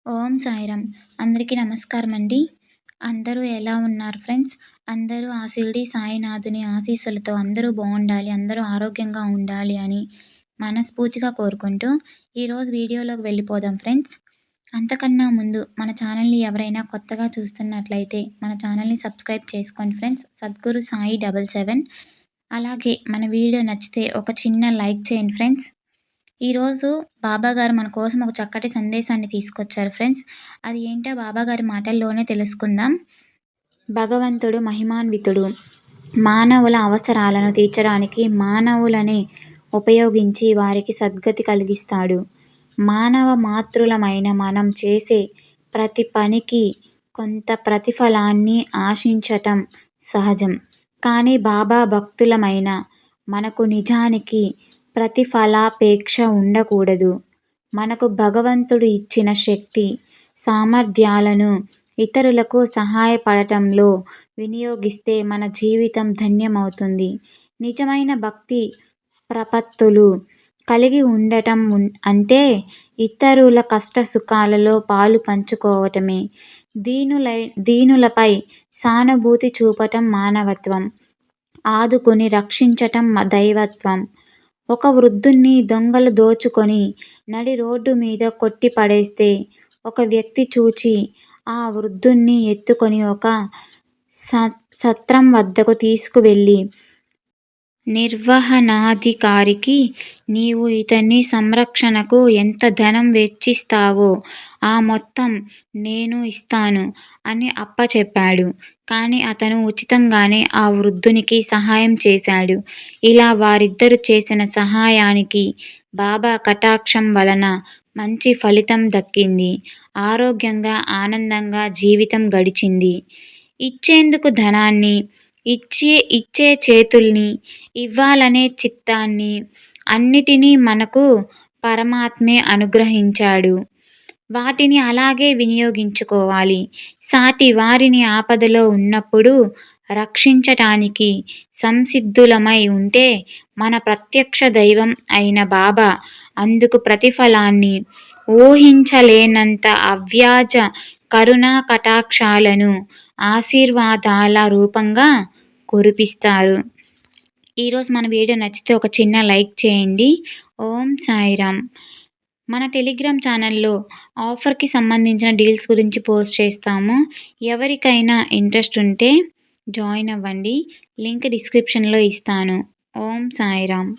ఓం సాయిరామ్. అందరికీ నమస్కారం అండి. అందరూ ఎలా ఉన్నారు ఫ్రెండ్స్? అందరూ ఆ షిరిడి సాయినాథుని ఆశీస్సులతో అందరూ బావుండాలి, అందరూ ఆరోగ్యంగా ఉండాలి అని మనస్ఫూర్తిగా కోరుకుంటూ, ఈరోజు వీడియోలోకి వెళ్ళిపోదాం ఫ్రెండ్స్. అంతకన్నా ముందు మన ఛానల్‌ని ఎవరైనా కొత్తగా చూస్తున్నట్లయితే మన ఛానల్‌ని సబ్స్క్రైబ్ చేసుకోండి ఫ్రెండ్స్. సద్గురు సాయి 77. అలాగే మన వీడియో నచ్చితే ఒక చిన్న లైక్ చేయండి ఫ్రెండ్స్. ఈరోజు బాబాగారు మన కోసం ఒక చక్కటి సందేశాన్ని తీసుకొచ్చారు ఫ్రెండ్స్. అది ఏంటో బాబాగారి మాటల్లోనే తెలుసుకుందాం. భగవంతుడు మహిమాన్వితుడు. మానవుల అవసరాలను తీర్చడానికి మానవులనే ఉపయోగించి వారికి సద్గతి కలిగిస్తాడు. మానవ మాతృలమైన మనం చేసే ప్రతి పనికి కొంత ప్రతిఫలాన్ని ఆశించటం సహజం. కానీ బాబా భక్తులమైన మనకు నిజానికి ప్రతిఫలాపేక్ష ఉండకూడదు. మనకు భగవంతుడు ఇచ్చిన శక్తి, సామర్థ్యాలను ఇతరులకు సహాయపడటంలో వినియోగిస్తే మన జీవితం ధన్యమవుతుంది. నిజమైన భక్తి ప్రపత్తులు కలిగి ఉండటం అంటే ఇతరుల కష్టసుఖాలలో పాలు పంచుకోవటమే. దీనులపై సానుభూతి చూపటం మానవత్వం. ఆదుకుని రక్షించటం దైవత్వం. ఒక వృద్ధుణ్ణి దొంగలు దోచుకొని నడి రోడ్డు మీద కొట్టి పడేస్తే ఒక వ్యక్తి చూచి ఆ వృద్ధుణ్ణి ఎత్తుకొని ఒక సత్రం వద్దకు తీసుకువెళ్ళి, నిర్వహణాధికారికి నీవు ఇతని సంరక్షణకు ఎంత ధనం వెచ్చిస్తావో ఆ మొత్తం నేను ఇస్తాను అని అప్పచెప్పాడు. కానీ అతను ఉచితంగానే ఆ వృద్ధునికి సహాయం చేశాడు. ఇలా వారిద్దరూ చేసిన సహాయానికి బాబా కటాక్షం వలన మంచి ఫలితం దక్కింది. ఆరోగ్యంగా, ఆనందంగా జీవితం గడిచింది. ఇచ్చేందుకు ధనాన్ని, ఇచ్చే చేతుల్ని, ఇవ్వాలనే చిత్తాన్ని అన్నిటినీ మనకు పరమాత్మే అనుగ్రహించాడు. వాటిని అలాగే వినియోగించుకోవాలి. సాటి వారిని ఆపదలో ఉన్నప్పుడు రక్షించటానికి సంసిద్ధులమై ఉంటే మన ప్రత్యక్ష దైవం అయిన బాబా అందుకు ప్రతిఫలాన్ని ఊహించలేనంత అవ్యాజ కరుణా కటాక్షాలను ఆశీర్వాదాల రూపంగా కురిపిస్తారు. ఈరోజు మన వీడియో నచ్చితే ఒక చిన్న లైక్ చేయండి. ఓం సాయిరామ్. మన టెలిగ్రామ్ ఛానల్లో ఆఫర్కి సంబంధించిన డీల్స్ గురించి పోస్ట్ చేస్తాము. ఎవరికైనా ఇంట్రెస్ట్ ఉంటే జాయిన్ అవ్వండి. లింక్ డిస్క్రిప్షన్లో ఇస్తాను. ఓం సాయిరామ్.